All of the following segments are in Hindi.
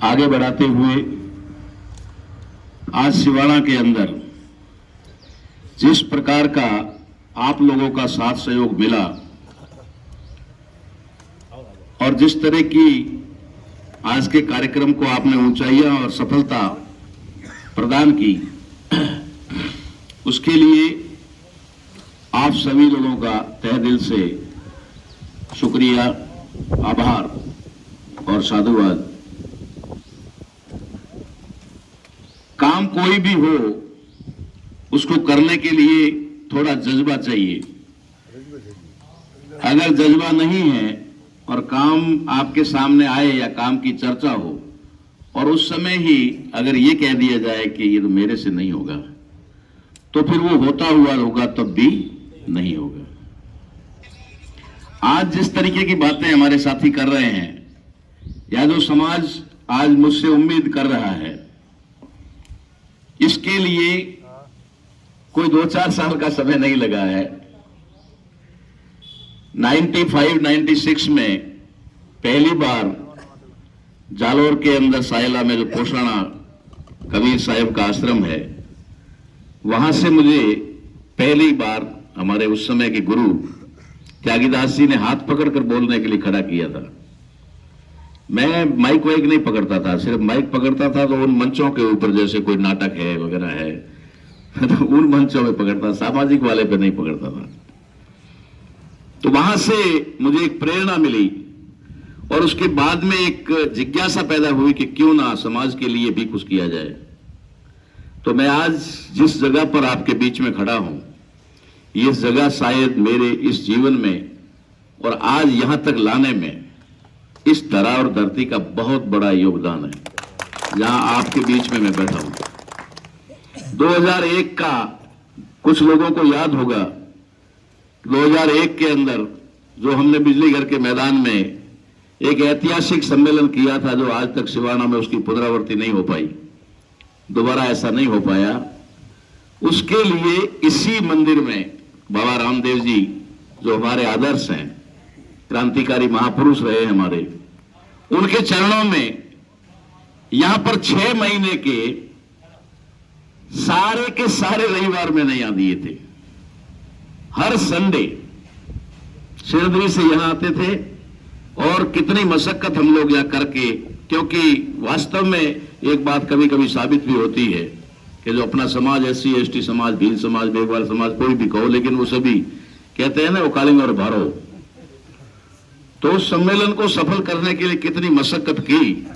आगे बढ़ाते हुए आज सिवाना के अंदर जिस प्रकार का आप लोगों का साथ सहयोग मिला और जिस तरह की आज के कार्यक्रम को आपने ऊंचाइयां और सफलता प्रदान की, उसके लिए आप सभी लोगों का तहे दिल से शुक्रिया, आभार और साधुवाद। काम कोई भी हो, उसको करने के लिए थोड़ा जज्बा चाहिए। अगर जज्बा नहीं है और काम आपके सामने आए या काम की चर्चा हो और उस समय ही अगर ये कह दिया जाए कि ये तो मेरे से नहीं होगा, तो फिर वो होता हुआ होगा तब भी नहीं होगा। आज जिस तरीके की बातें हमारे साथी कर रहे हैं या जो समाज आज मुझसे उम्मीद कर रहा है, इसके लिए कोई 2-4 साल का समय नहीं लगा है। 95-96 में पहली बार जालोर के अंदर सायला में जो पोषणा कबीर साहब का आश्रम है, वहां से मुझे पहली बार हमारे उस समय के गुरु त्यागीदास जी ने हाथ पकड़कर बोलने के लिए खड़ा किया था। मैं माइक वाइक नहीं पकड़ता था, सिर्फ माइक पकड़ता था तो उन मंचों के ऊपर, जैसे कोई नाटक है वगैरह है तो उन मंचों में पकड़ता, सामाजिक वाले पे नहीं पकड़ता था। तो वहां से मुझे एक प्रेरणा मिली और उसके बाद में एक जिज्ञासा पैदा हुई कि क्यों ना समाज के लिए भी कुछ किया जाए। तो मैं आज जिस जगह पर आपके बीच में खड़ा हूं, ये जगह शायद मेरे इस जीवन में और आज यहां तक लाने में इस धरा और धरती का बहुत बड़ा योगदान है, जहां आपके बीच में मैं बैठा हूं। 2001 का कुछ लोगों को याद होगा, 2001 के अंदर जो हमने बिजली घर के मैदान में एक ऐतिहासिक सम्मेलन किया था, जो आज तक सिवाना में उसकी पुनरावृत्ति नहीं हो पाई, दोबारा ऐसा नहीं हो पाया। उसके लिए इसी मंदिर में बाबा रामदेव जी, जो हमारे आदर्श हैं, क्रांतिकारी महापुरुष रहे हमारे, उनके चरणों में यहां पर 6 महीने के सारे रविवार मैंने यहां दिए थे। हर संडे शेरदरी से यहां आते थे और कितनी मशक्कत हम लोग यहां करके, क्योंकि वास्तव में एक बात कभी कभी साबित भी होती है कि जो अपना समाज, SC ST समाज, भील समाज, मेघवाल समाज, कोई भी कहो, लेकिन वो सभी कहते हैं ना वो कालिंग और भारो। तो उस सम्मेलन को सफल करने के लिए कितनी मशक्कत की,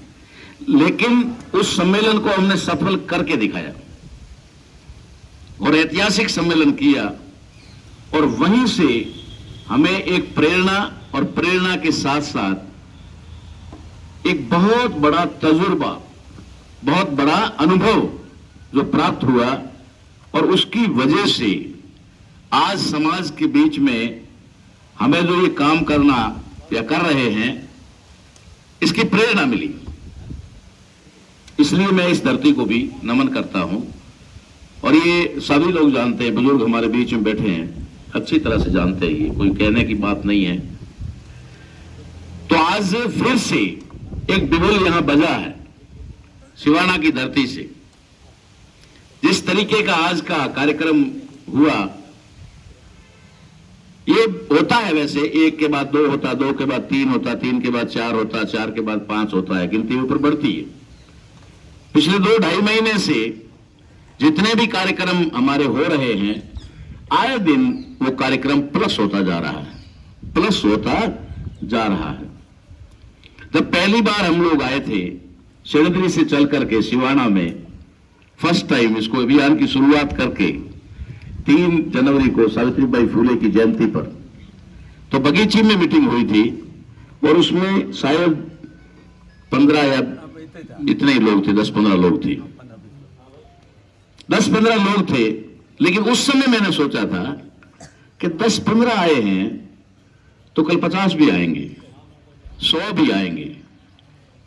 लेकिन उस सम्मेलन को हमने सफल करके दिखाया और ऐतिहासिक सम्मेलन किया। और वहीं से हमें एक प्रेरणा और प्रेरणा के साथ साथ एक बहुत बड़ा तजुर्बा, बहुत बड़ा अनुभव जो प्राप्त हुआ, और उसकी वजह से आज समाज के बीच में हमें जो ये काम करना या कर रहे हैं, इसकी प्रेरणा मिली। इसलिए मैं इस धरती को भी नमन करता हूं और ये सभी लोग जानते हैं, बुजुर्ग हमारे बीच में बैठे हैं, अच्छी तरह से जानते हैं, ये कोई कहने की बात नहीं है। तो आज फिर से एक बिगुल यहां बजा है सिवाना की धरती से। जिस तरीके का आज का कार्यक्रम हुआ, ये होता है वैसे 1 के बाद 2 होता, 2 के बाद 3 होता, 3 के बाद 4 होता, 4 के बाद 5 होता है, गिनती ऊपर बढ़ती है। पिछले 2-2.5 महीने से जितने भी कार्यक्रम हमारे हो रहे हैं, आए दिन वो कार्यक्रम प्लस होता जा रहा है, प्लस होता जा रहा है। जब पहली बार हम लोग आए थे शेरदरी से चल करके सिवाना में, फर्स्ट टाइम इसको अभियान की शुरुआत करके 3 जनवरी को सावित्रीबाई फुले की जयंती पर, तो बगीची में मीटिंग हुई थी और उसमें शायद 15 या इतने ही लोग थे, 10-15 लोग थे, 10-15 लोग थे। लेकिन उस समय मैंने सोचा था कि 10-15 आए हैं तो कल 50 भी आएंगे, 100 भी आएंगे।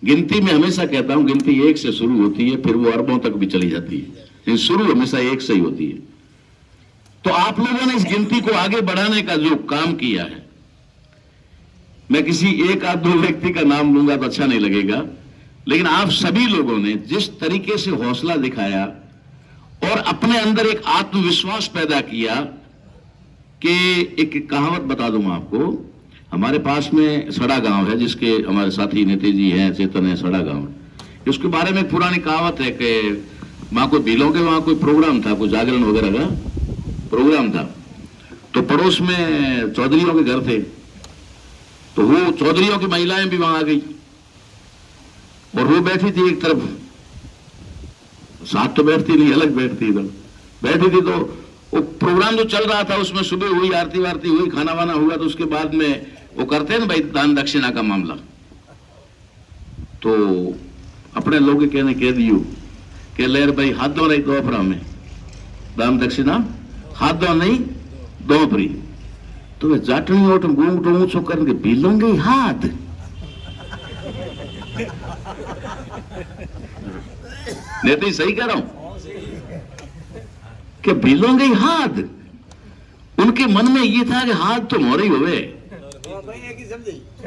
गिनती में हमेशा कहता हूं, गिनती 1 से शुरू होती है, फिर वो अरबों तक भी चली जाती है, लेकिन शुरू हमेशा 1 से ही होती है। तो आप लोगों ने इस गिनती को आगे बढ़ाने का जो काम किया है, मैं किसी 1 आध 2 व्यक्ति का नाम लूंगा तो अच्छा नहीं लगेगा, लेकिन आप सभी लोगों ने जिस तरीके से हौसला दिखाया और अपने अंदर एक आत्मविश्वास पैदा किया कि एक कहावत बता दूं आपको, हमारे पास में सड़ा गांव है जिसके हमारे साथी नीति जी हैं, चेतन है, सड़ा गांव है। उसके बारे में एक पुरानी कहावत है कि वहां कोई बिलों के वहां कोई प्रोग्राम था, कोई जागरण वगैरह का प्रोग्राम था, तो पड़ोस में चौधरियों के घर थे, तो वो चौधरियों की महिलाएं भी वहां आ गई और वो बैठी थी एक तरफ, साथ तो बैठती नहीं, अलग बैठती, इधर बैठी थी। तो वो प्रोग्राम जो चल रहा था उसमें सुबह हुई, आरती वारती हुई, खाना वाना हुआ, तो उसके बाद में वो करते हैं ना भाई दान दक्षिणा का मामला, तो अपने लोग कहने कह दियो कि लेर भाई हाथ दो नहीं दो अपरा में दान दक्षिणा हाथ दो नहीं दो परी, तो वे जाटनी ओठ घूंघटो ऊंचो करके भीलोंगे हाथ। नहीं तो सही कह रहा हूं कि भीलोंगे हाथ, उनके मन में ये था कि हाथ तो मोरे ही होवे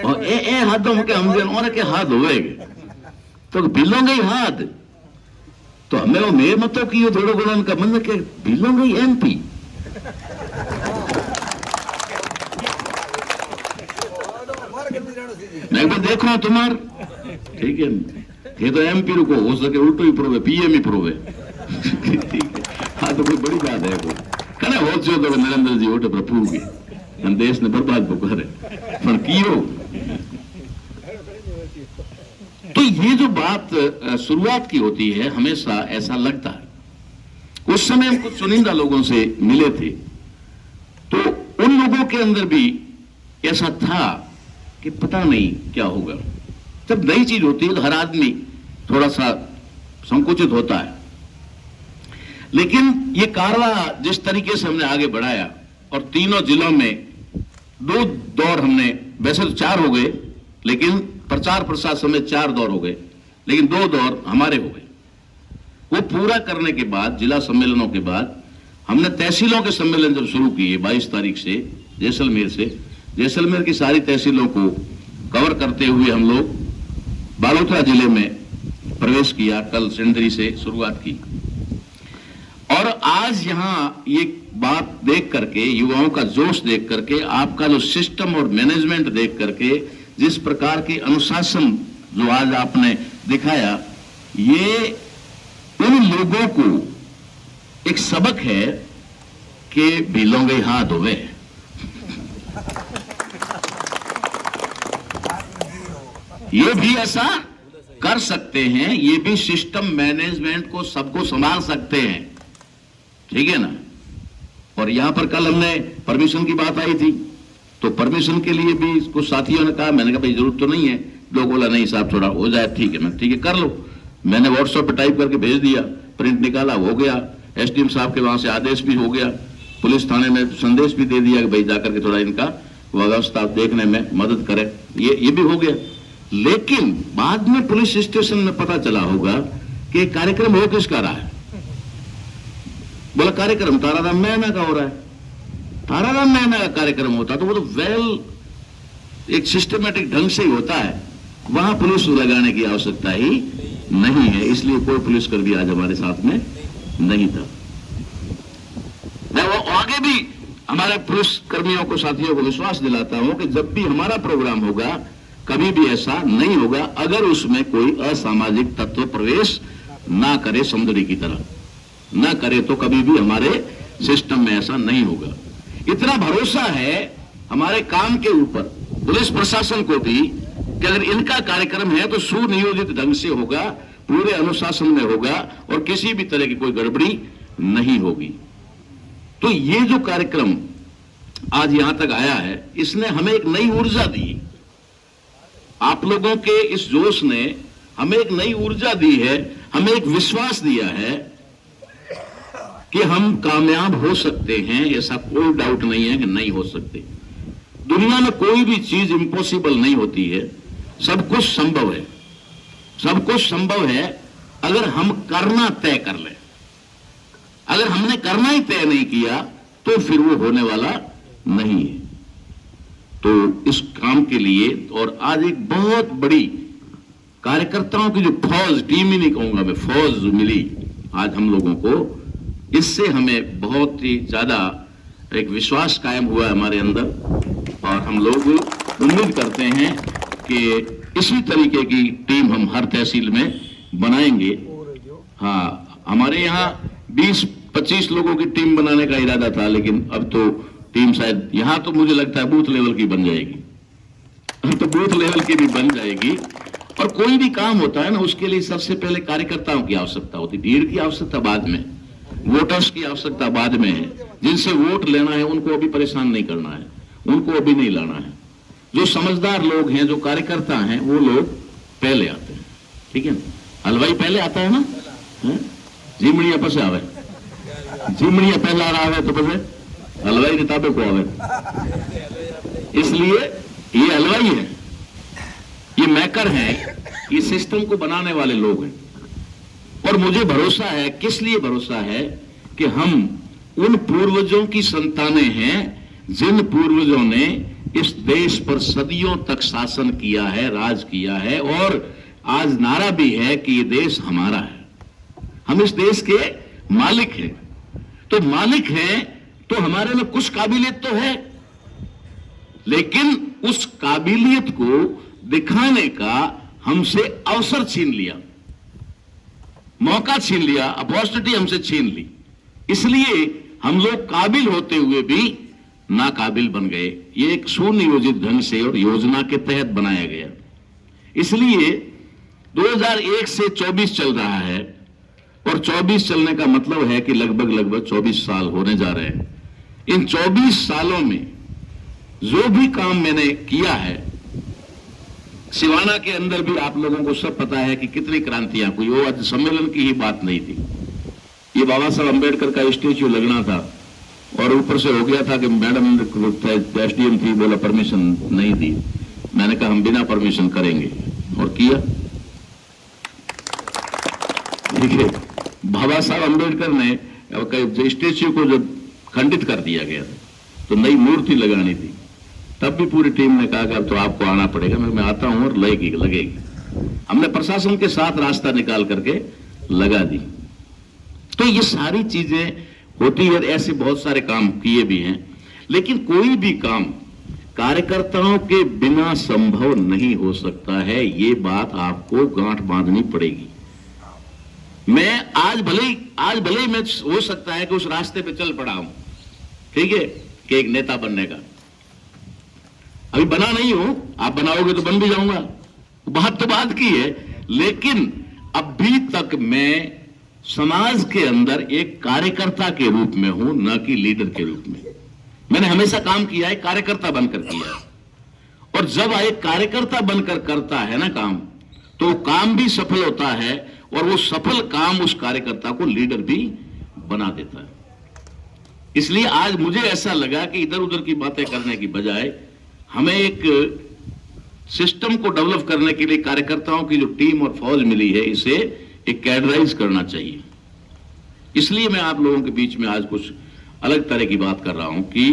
और ए हाथों के हम और के हाथ होवेगे, तो भीलोंगे हाथ। तो हमें वो मेरे मतों की थोड़ा गुना उनका मन के भीलोंगे एमपी, मैं तो देखो तुम्हार ठीक है, ये तो एमपी रुको हो सके उल्टो ही प्रोवे पीएम ही प्रोवे ठीक है। हाँ तो कोई बड़ी बात है, कने हो जो तो नरेंद्र जी ओटे प्रभु की हम देश ने बर्बाद करे पर कियो। तो ये जो बात शुरुआत की होती है हमेशा ऐसा लगता है। उस समय हम कुछ चुनिंदा लोगों से मिले थे, तो उन लोगों के अंदर भी ऐसा था कि पता नहीं क्या होगा। जब नई चीज होती है तो हर आदमी थोड़ा सा संकुचित होता है, लेकिन ये कारवा जिस तरीके से हमने आगे बढ़ाया और तीनों जिलों में 2 दौर हमने, वैसे तो 4 हो गए, लेकिन प्रचार प्रसार समय 4 दौर हो गए, लेकिन 2 दौर हमारे हो गए। वो पूरा करने के बाद जिला सम्मेलनों के बाद हमने तहसीलों के सम्मेलन जब शुरू किए 22 तारीख से जैसलमेर की सारी तहसीलों को कवर करते हुए हम लोग बालोतरा जिले में प्रवेश किया। कल सिंदरी से शुरुआत की और आज यहां ये बात देख करके, युवाओं का जोश देख करके, आपका जो सिस्टम और मैनेजमेंट देख करके, जिस प्रकार की अनुशासन जो आज आपने दिखाया, ये उन लोगों को एक सबक है कि भीलोंगे हाथ होवे। ये भी ऐसा कर सकते हैं, ये भी सिस्टम मैनेजमेंट को सबको संभाल सकते हैं, ठीक है ना। और यहां पर कल हमने परमिशन की बात आई थी, तो परमिशन के लिए भी कुछ साथियों ने कहा, मैंने कहा भाई जरूरत तो नहीं है, लोग बोला नहीं साहब थोड़ा हो जाए, ठीक है, मैं ठीक है कर लो। मैंने व्हाट्सएप पे टाइप करके भेज दिया, प्रिंट निकाला, हो गया। एसडीएम साहब के वहां से आदेश भी हो गया, पुलिस थाने में संदेश भी दे दिया कि भाई जाकर के थोड़ा इनका व्यवस्था देखने में मदद करें, ये भी हो गया। लेकिन बाद में पुलिस स्टेशन में पता चला होगा कि कार्यक्रम हो किसका रहा है। बोला कार्यक्रम ताराराम मैना का हो रहा है। ताराराम मैना का कार्यक्रम होता तो वो तो वेल एक सिस्टमेटिक ढंग से ही होता है, वहां पुलिस लगाने की आवश्यकता ही नहीं है, इसलिए कोई पुलिसकर्मी आज हमारे साथ में नहीं था। मैं वो आगे भी हमारे पुलिस कर्मियों को, साथियों को विश्वास दिलाता हूं कि जब भी हमारा प्रोग्राम होगा कभी भी ऐसा नहीं होगा अगर उसमें कोई असामाजिक तत्व प्रवेश ना करे, समुद्री की तरह ना करे, तो कभी भी हमारे सिस्टम में ऐसा नहीं होगा। इतना भरोसा है हमारे काम के ऊपर पुलिस प्रशासन को भी कि अगर इनका कार्यक्रम है तो सुनियोजित ढंग से होगा, पूरे अनुशासन में होगा और किसी भी तरह की कोई गड़बड़ी नहीं होगी। तो ये जो कार्यक्रम आज यहां तक आया है, इसने हमें एक नई ऊर्जा दी। आप लोगों के इस जोश ने हमें एक नई ऊर्जा दी है, हमें एक विश्वास दिया है कि हम कामयाब हो सकते हैं। ऐसा कोई डाउट नहीं है कि नहीं हो सकते। दुनिया में कोई भी चीज इम्पॉसिबल नहीं होती है, सब कुछ संभव है। सब कुछ संभव है अगर हम करना तय कर लें। अगर हमने करना ही तय नहीं किया तो फिर वो होने वाला नहीं है। तो इस काम के लिए, और आज एक बहुत बड़ी कार्यकर्ताओं की जो फौज, टीम ही नहीं कहूंगा मैं, फौज मिली आज हम लोगों को, इससे हमें बहुत ही ज्यादा एक विश्वास कायम हुआ है हमारे अंदर। और हम लोग उम्मीद करते हैं कि इसी तरीके की टीम हम हर तहसील में बनाएंगे। हाँ, हमारे यहाँ 20-25 लोगों की टीम बनाने का इरादा था, लेकिन अब तो टीम शायद यहाँ तो मुझे लगता है बूथ लेवल की बन जाएगी, अब तो बूथ लेवल की भी बन जाएगी। और कोई भी काम होता है ना, उसके लिए सबसे पहले कार्यकर्ताओं की आवश्यकता होती है, भीड़ की आवश्यकता बाद में, वोटर्स की आवश्यकता बाद में है। जिनसे वोट लेना है उनको अभी परेशान नहीं करना है, उनको अभी नहीं लाना है। जो समझदार लोग हैं, जो कार्यकर्ता हैं, वो लोग पहले आते हैं, ठीक है ना। हलवाई पहले आता है ना, जीमड़िया पसे आवे, जीमड़िया पहला आवे तो पसे हलवाई किताबे को आवे। इसलिए ये हलवाई है, ये मैकर हैं, ये सिस्टम को बनाने वाले लोग हैं। और मुझे भरोसा है, किस लिए भरोसा है, कि हम उन पूर्वजों की संतानें हैं जिन पूर्वजों ने इस देश पर सदियों तक शासन किया है, राज किया है, और आज नारा भी है कि ये देश हमारा है, हम इस देश के मालिक हैं। तो मालिक हैं तो हमारे में कुछ काबिलियत तो है, लेकिन उस काबिलियत को दिखाने का हमसे अवसर छीन लिया, मौका छीन लिया, अपॉर्चुनिटी हमसे छीन ली। इसलिए हम लोग काबिल होते हुए भी नाकाबिल बन गए। ये एक सुनियोजित ढंग से और योजना के तहत बनाया गया। इसलिए 2001 से 24 चल रहा है, और 24 चलने का मतलब है कि लगभग 24 साल होने जा रहे हैं। इन 24 सालों में जो भी काम मैंने किया है, सिवाना के अंदर भी आप लोगों को सब पता है कि कितनी क्रांतियां हुई। वो आज सम्मेलन की ही बात नहीं थी, ये बाबा साहब अंबेडकर का स्टेच्यू लगना था, और ऊपर से हो गया था कि मैडम एसडीएम थी, बोला परमिशन नहीं दी। मैंने कहा हम बिना परमिशन करेंगे, और किया। ठीक है, बाबा साहब अंबेडकर ने स्टेच्यू को जब खंडित कर दिया गया तो नई मूर्ति लगानी थी, तब भी पूरी टीम ने कहा कि अब तो आपको आना पड़ेगा। मैं आता हूं और लगेगी। हमने प्रशासन के साथ रास्ता निकाल करके लगा दी। तो ये सारी चीजें होती है, ऐसे बहुत सारे काम किए भी हैं, लेकिन कोई भी काम कार्यकर्ताओं के बिना संभव नहीं हो सकता है। ये बात आपको गांठ बांधनी पड़ेगी। मैं आज भले ही मैं हो सकता है कि उस रास्ते पे चल पड़ा हूं, ठीक है, कि एक नेता बनने का, अभी बना नहीं हूं, आप बनाओगे तो बन भी जाऊंगा, बात तो बात की है। लेकिन अभी तक मैं समाज के अंदर एक कार्यकर्ता के रूप में हूं, न कि लीडर के रूप में। मैंने हमेशा काम किया है कार्यकर्ता बनकर किया है, और जब एक कार्यकर्ता बनकर करता है ना काम, तो काम भी सफल होता है, और वो सफल काम उस कार्यकर्ता को लीडर भी बना देता है। इसलिए आज मुझे ऐसा लगा कि इधर उधर की बातें करने की बजाय हमें एक सिस्टम को डेवलप करने के लिए कार्यकर्ताओं की जो टीम और फौज मिली है, इसे एक कैडराइज करना चाहिए। इसलिए मैं आप लोगों के बीच में आज कुछ अलग तरह की बात कर रहा हूं कि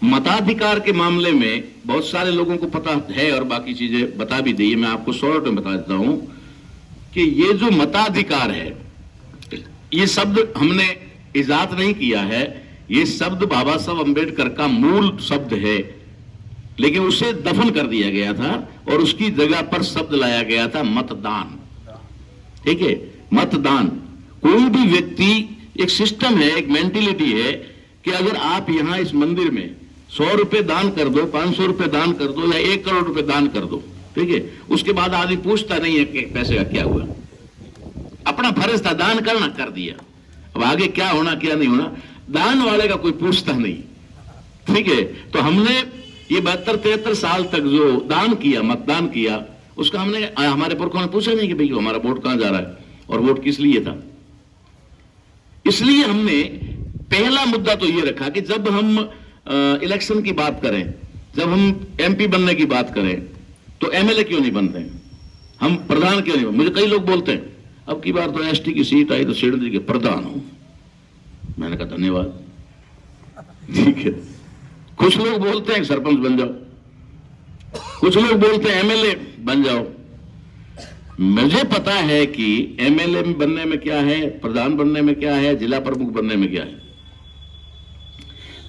मताधिकार के मामले में बहुत सारे लोगों को पता है, और बाकी चीजें बता भी दी। मैं आपको शॉर्ट में बता देता हूं कि ये जो मताधिकार है, ये शब्द हमने इजाद नहीं किया है, ये शब्द बाबा साहब अंबेडकर का मूल शब्द है, लेकिन उसे दफन कर दिया गया था और उसकी जगह पर शब्द लाया गया था मतदान। ठीक है, मतदान। कोई भी व्यक्ति, एक सिस्टम है, एक मेंटेलिटी है कि अगर आप यहां इस मंदिर में 100 रुपए दान कर दो, 500 रुपए दान कर दो, या 1 करोड़ रुपए दान कर दो, ठीक है, उसके बाद आदमी पूछता नहीं है कि पैसे का क्या हुआ। अपना फर्ज था, दान करना, कर दिया। अब आगे क्या होना क्या नहीं होना, दान वाले का कोई पूछता नहीं। ठीक है, तो हमने ये 72-73 साल तक जो दान किया, मतदान किया, उसका हमने, हमारे पुरखों ने पूछा नहीं कि भाई हमारा वोट कहां जा रहा है और वोट किस लिए था। इसलिए हमने पहला मुद्दा तो ये रखा कि जब हम इलेक्शन की बात करें, जब हम एमपी बनने की बात करें, तो एमएलए क्यों नहीं बनते हैं, हम प्रधान क्यों नहीं बनते। मुझे कई लोग बोलते हैं अब की बार तो एसटी की सीट आई तो शेरजी के प्रधान हूं। मैंने कहा धन्यवाद, ठीक है। कुछ लोग बोलते हैं सरपंच बन जाओ, कुछ लोग बोलते हैं एमएलए बन जाओ। मुझे पता है कि एमएलए बनने में क्या है, प्रधान बनने में क्या है, जिला प्रमुख बनने में क्या है।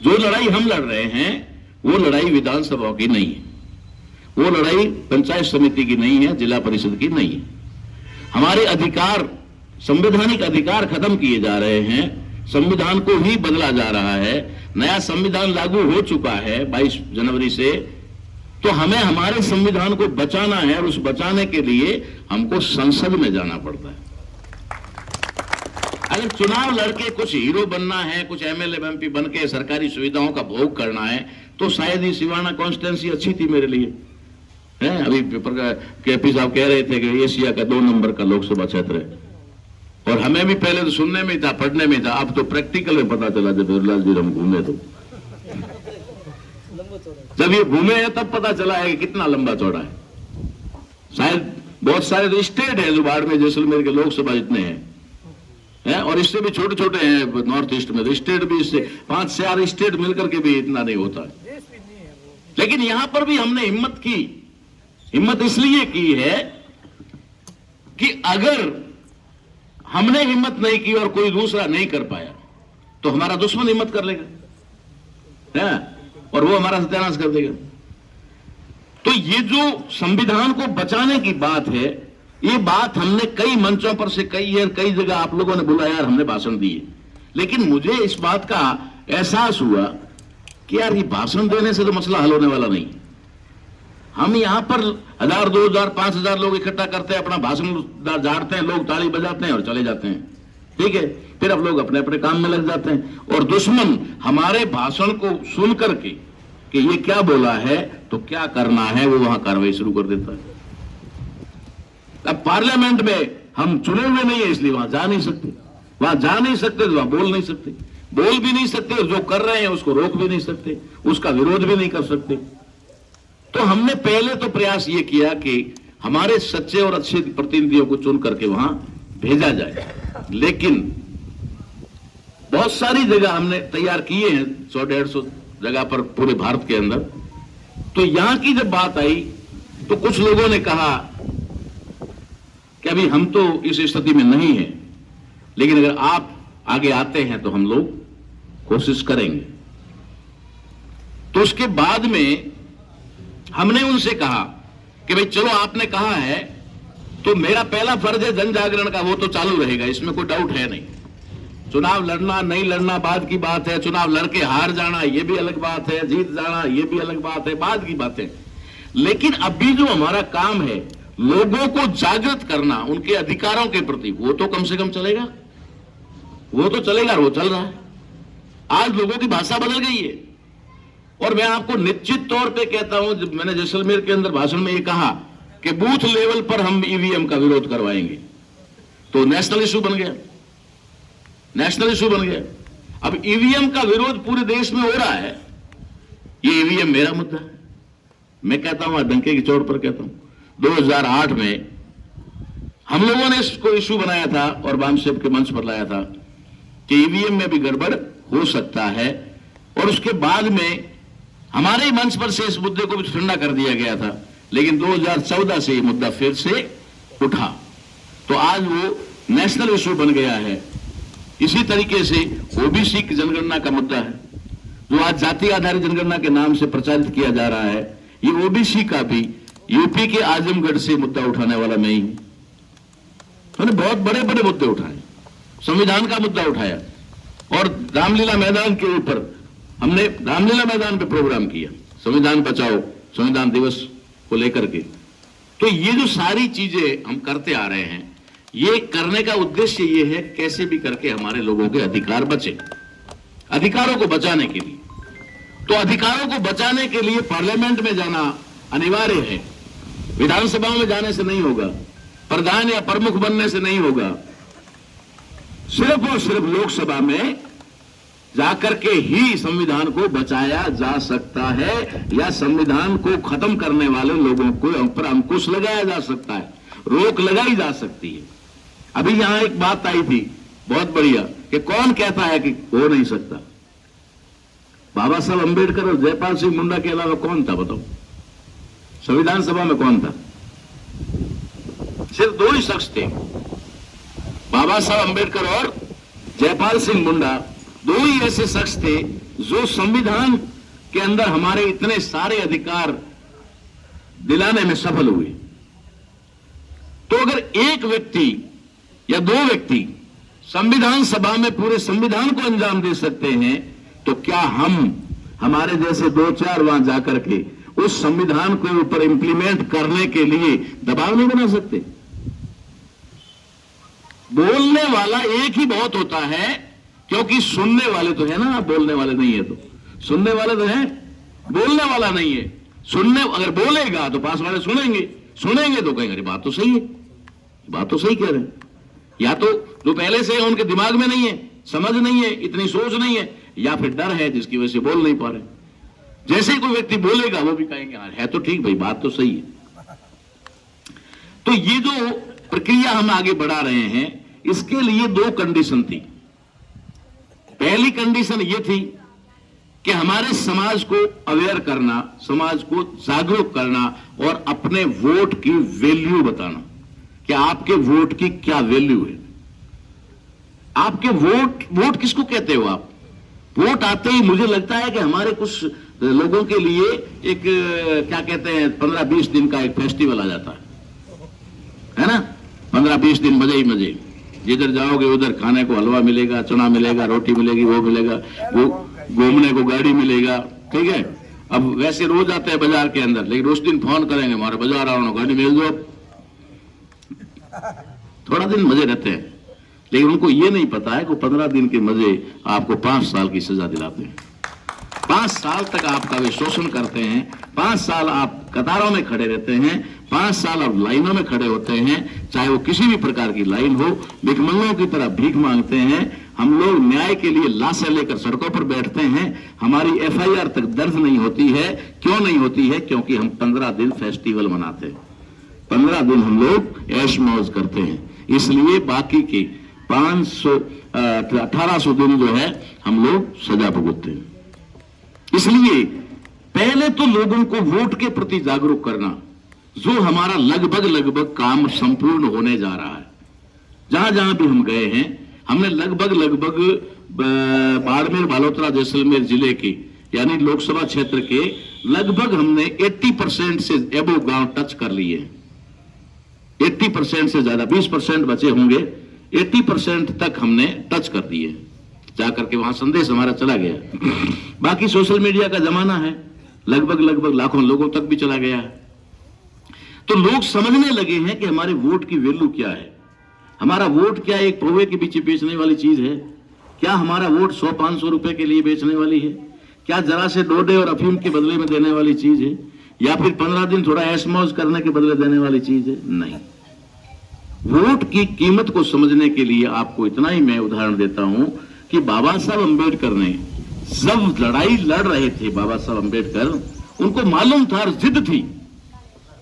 जो लड़ाई हम लड़ रहे हैं वो लड़ाई विधानसभा की नहीं है, वो लड़ाई पंचायत समिति की नहीं है, जिला परिषद की नहीं है। हमारे अधिकार, संवैधानिक अधिकार खत्म किए जा रहे हैं, संविधान को ही बदला जा रहा है। नया संविधान लागू हो चुका है 22 जनवरी से, तो हमें हमारे संविधान को बचाना है और उस बचाने के लिए हमको संसद में जाना पड़ता है। अगर चुनाव लड़के कुछ हीरो बनना है, कुछ एमएलए एमपी बन के सरकारी सुविधाओं का भोग करना है, तो शायद ही सिवाना कॉन्स्टिट्यूंसी अच्छी थी मेरे लिए है। अभी केपी साहब कह रहे थे कि एशिया का 2 नंबर का लोकसभा क्षेत्र है, और हमें भी पहले तो सुनने में था, पढ़ने में था, अब तो प्रैक्टिकल में पता चला जब बिरला जी हम घूमे, तो जब ये घूमे हैं तब पता चला है कि कितना लंबा चौड़ा है। शायद बहुत सारे तो स्टेट है जो बाड़मेर जैसलमेर के लोकसभा जितने हैं, और इससे भी छोटे छोटे हैं नॉर्थ ईस्ट में, तो स्टेट भी इससे 5 से 8 स्टेट मिलकर के भी इतना नहीं होता है। लेकिन यहां पर भी हमने हिम्मत की। हिम्मत इसलिए की है कि अगर हमने हिम्मत नहीं की और कोई दूसरा नहीं कर पाया तो हमारा दुश्मन हिम्मत कर लेगा है, और वो हमारा सत्यानाश कर देगा। तो ये जो संविधान को बचाने की बात है, ये बात हमने कई मंचों पर से कई जगह आप लोगों ने बोला, यार हमने भाषण दिए, लेकिन मुझे इस बात का एहसास हुआ कि यार ये भाषण देने से तो मसला हल होने वाला नहीं। हम यहां पर 1000, 2000, 5000 लोग इकट्ठा करते हैं, अपना भाषण झाड़ते हैं, लोग ताली बजाते हैं और चले जाते हैं, ठीक है। फिर अब लोग अपने अपने काम में लग जाते हैं, और दुश्मन हमारे भाषण को सुन करके कि ये क्या बोला है तो क्या करना है, वो वहां कार्रवाई शुरू कर देता है। अब पार्लियामेंट में हम चुने हुए नहीं है, इसलिए वहां जा नहीं सकते, वहां जा नहीं सकते तो वहां बोल नहीं सकते, बोल भी नहीं सकते, और जो कर रहे हैं उसको रोक भी नहीं सकते, उसका विरोध भी नहीं कर सकते। तो हमने पहले तो प्रयास ये किया कि हमारे सच्चे और अच्छे प्रतिनिधियों को चुन करके वहां भेजा जाए, लेकिन बहुत सारी जगह हमने तैयार किए हैं, 100-150 जगह पर पूरे भारत के अंदर। तो यहां की जब बात आई तो कुछ लोगों ने कहा कि अभी हम तो इस स्थिति में नहीं है, लेकिन अगर आप आगे आते हैं तो हम लोग कोशिश करेंगे। तो उसके बाद में हमने उनसे कहा कि भाई चलो आपने कहा है तो मेरा पहला फर्ज है जन जागरण का, वो तो चालू रहेगा, इसमें कोई डाउट है नहीं। चुनाव लड़ना नहीं लड़ना बाद की बात है, चुनाव लड़के हार जाना ये भी अलग बात है, जीत जाना ये भी अलग बात है, बाद की बात है। लेकिन अभी जो हमारा काम है लोगों को जागृत करना उनके अधिकारों के प्रति, वो तो कम से कम चलेगा, वो तो चलेगा, वो चल रहा है। आज लोगों की भाषा बदल गई है, और मैं आपको निश्चित तौर पे कहता हूं, जब मैंने जैसलमेर के अंदर भाषण में ये कहा कि बूथ लेवल पर हम ईवीएम का विरोध करवाएंगे, तो नेशनल इशू बन गया, नेशनल इशू बन गया। अब ईवीएम का विरोध पूरे देश में हो रहा है, ये ईवीएम मेरा मुद्दा है। मैं कहता हूं, डंके की चोट पर कहता हूं, 2008 में हम लोगों ने इसको इशू बनाया था और वामसेप के मंच पर लाया था कि ईवीएम में भी गड़बड़ हो सकता है, और उसके बाद में हमारे ही मंच पर से इस मुद्दे को भी ठंडा कर दिया गया था। लेकिन 2014 से ये मुद्दा फिर से उठा, तो आज वो नेशनल इशू बन गया है। इसी तरीके से ओबीसी की जनगणना का मुद्दा है, जो आज जाति आधारित जनगणना के नाम से प्रचारित किया जा रहा है, ये ओबीसी का भी यूपी के आजमगढ़ से मुद्दा उठाने वाला मैं ही हूं। मैंने बहुत बड़े बड़े मुद्दे उठाए, संविधान का मुद्दा उठाया, और रामलीला मैदान के ऊपर हमने रामलीला मैदान पे प्रोग्राम किया, संविधान बचाओ, संविधान दिवस को लेकर के। तो ये जो सारी चीजें हम करते आ रहे हैं, ये करने का उद्देश्य ये है कैसे भी करके हमारे लोगों के अधिकार बचे, अधिकारों को बचाने के लिए। तो अधिकारों को बचाने के लिए पार्लियामेंट में जाना अनिवार्य है, विधानसभाओं में जाने से नहीं होगा, प्रधान या प्रमुख बनने से नहीं होगा, सिर्फ और सिर्फ लोकसभा में जाकर के ही संविधान को बचाया जा सकता है, या संविधान को खत्म करने वाले लोगों को पर अंकुश लगाया जा सकता है, रोक लगाई जा सकती है। अभी यहां एक बात आई थी बहुत बढ़िया कि कौन कहता है कि हो नहीं सकता। बाबा साहब अंबेडकर और जयपाल सिंह मुंडा के अलावा कौन था बताओ, संविधान सभा में कौन था? सिर्फ दो ही शख्स थे, बाबा साहब अंबेडकर और जयपाल सिंह मुंडा। दो ही ऐसे शख्स थे जो संविधान के अंदर हमारे इतने सारे अधिकार दिलाने में सफल हुए। तो अगर एक व्यक्ति या दो व्यक्ति संविधान सभा में पूरे संविधान को अंजाम दे सकते हैं, तो क्या हम हमारे जैसे दो चार वहां जाकर के उस संविधान के ऊपर इंप्लीमेंट करने के लिए दबाव नहीं बना सकते? बोलने वाला एक ही बहुत होता है, क्योंकि सुनने वाले तो है ना, बोलने वाले नहीं है तो सुनने वाले तो हैं, बोलने वाला नहीं है। सुनने अगर बोलेगा तो पास वाले सुनेंगे, सुनेंगे तो कहेंगे अरे बात तो सही है, बात तो सही कह रहे हैं। या तो जो पहले से है उनके दिमाग में नहीं है, समझ नहीं है, इतनी सोच नहीं है, या फिर डर है जिसकी वजह से बोल नहीं पा रहे। जैसे ही कोई व्यक्ति बोलेगा वो भी कहेंगे हाँ है तो ठीक भाई, बात तो सही है। तो ये जो प्रक्रिया हम आगे बढ़ा रहे हैं, इसके लिए दो कंडीशन थी। पहली कंडीशन ये थी कि हमारे समाज को अवेयर करना, समाज को जागरूक करना और अपने वोट की वैल्यू बताना कि आपके वोट की क्या वैल्यू है। आपके वोट किसको कहते हो आप? वोट आते ही मुझे लगता है कि हमारे कुछ लोगों के लिए एक क्या कहते हैं 15-20 दिन का एक फेस्टिवल आ जाता है ना। 15-20 दिन मजे ही मजे, जिधर जाओगे उधर खाने को हलवा मिलेगा, चना मिलेगा, रोटी मिलेगी, वो मिलेगा, वो घूमने को गाड़ी मिलेगा, ठीक है। अब वैसे रोज आते हैं बाजार के अंदर, लेकिन उस दिन फोन करेंगे हमारे बाजार आओ, गाड़ी मिल दो। थोड़ा दिन मजे रहते हैं, लेकिन उनको ये नहीं पता है कि 15 दिन के मजे आपको 5 साल की सजा दिलाते हैं। 5 साल तक आपका वे शोषण करते हैं, 5 साल आप कतारों में खड़े रहते हैं, 5 साल आप लाइनों में खड़े होते हैं, चाहे वो किसी भी प्रकार की लाइन हो, भिखमंगों की तरह भीख मांगते हैं। हम लोग न्याय के लिए लाशें लेकर सड़कों पर बैठते हैं, हमारी FIR तक दर्ज नहीं होती है। क्यों नहीं होती है? क्योंकि हम 15 दिन फेस्टिवल मनाते हैं, 15 दिन हम लोग ऐश मौज करते हैं। इसलिए बाकी के 1800 दिन जो है हम लोग सजा भुगतते हैं। इसलिए पहले तो लोगों को वोट के प्रति जागरूक करना, जो हमारा लगभग काम संपूर्ण होने जा रहा है। जहां जहां भी हम गए हैं, हमने लगभग बाड़मेर, बालोतरा, जैसलमेर जिले के यानी लोकसभा क्षेत्र के लगभग हमने 80% से एबो गांव टच कर लिए हैं। 80% से ज्यादा, 20% बचे होंगे, 80% तक हमने टच कर दिए, जाकर के वहां संदेश हमारा चला गया। बाकी सोशल मीडिया का जमाना है, लगभग लाखों लोगों तक भी चला गया है। तो लोग समझने लगे हैं कि हमारे वोट की वैल्यू क्या है। हमारा वोट क्या एक पौवे के पीछे बेचने वाली चीज है? क्या हमारा वोट 100-500 रुपए के लिए बेचने वाली है? क्या जरा से डोडे और अफीम के बदले में देने वाली चीज है? या फिर 15 दिन थोड़ा ऐश मौज करने के बदले देने वाली चीज है? नहीं। वोट की कीमत को समझने के लिए आपको इतना ही मैं उदाहरण देता हूं कि बाबा साहब अंबेडकर ने जब लड़ाई लड़ रहे थे, बाबा साहब अंबेडकर, उनको मालूम था, जिद थी,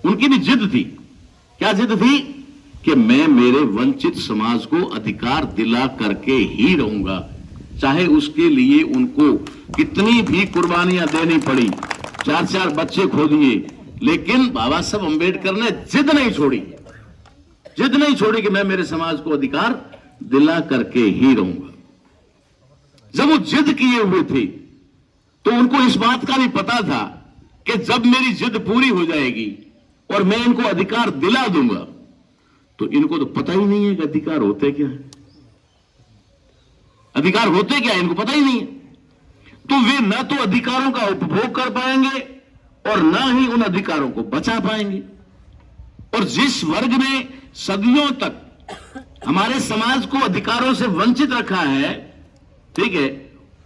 उनकी भी जिद थी। क्या जिद थी? कि मैं मेरे वंचित समाज को अधिकार दिला करके ही रहूंगा, चाहे उसके लिए उनको कितनी भी कुर्बानियां देनी पड़ी, 4-4 बच्चे खो दिए, लेकिन बाबा साहब अंबेडकर ने जिद नहीं छोड़ी, जिद नहीं छोड़ी कि मैं मेरे समाज को अधिकार दिला करके ही रहूंगा। जब वो जिद किए हुए थे तो उनको इस बात का भी पता था कि जब मेरी जिद पूरी हो जाएगी और मैं इनको अधिकार दिला दूंगा, तो इनको तो पता ही नहीं है कि अधिकार होते क्या है, अधिकार होते क्या है, इनको पता ही नहीं है। तो वे न तो अधिकारों का उपभोग कर पाएंगे और न ही उन अधिकारों को बचा पाएंगे। और जिस वर्ग ने सदियों तक हमारे समाज को अधिकारों से वंचित रखा है, ठीक है,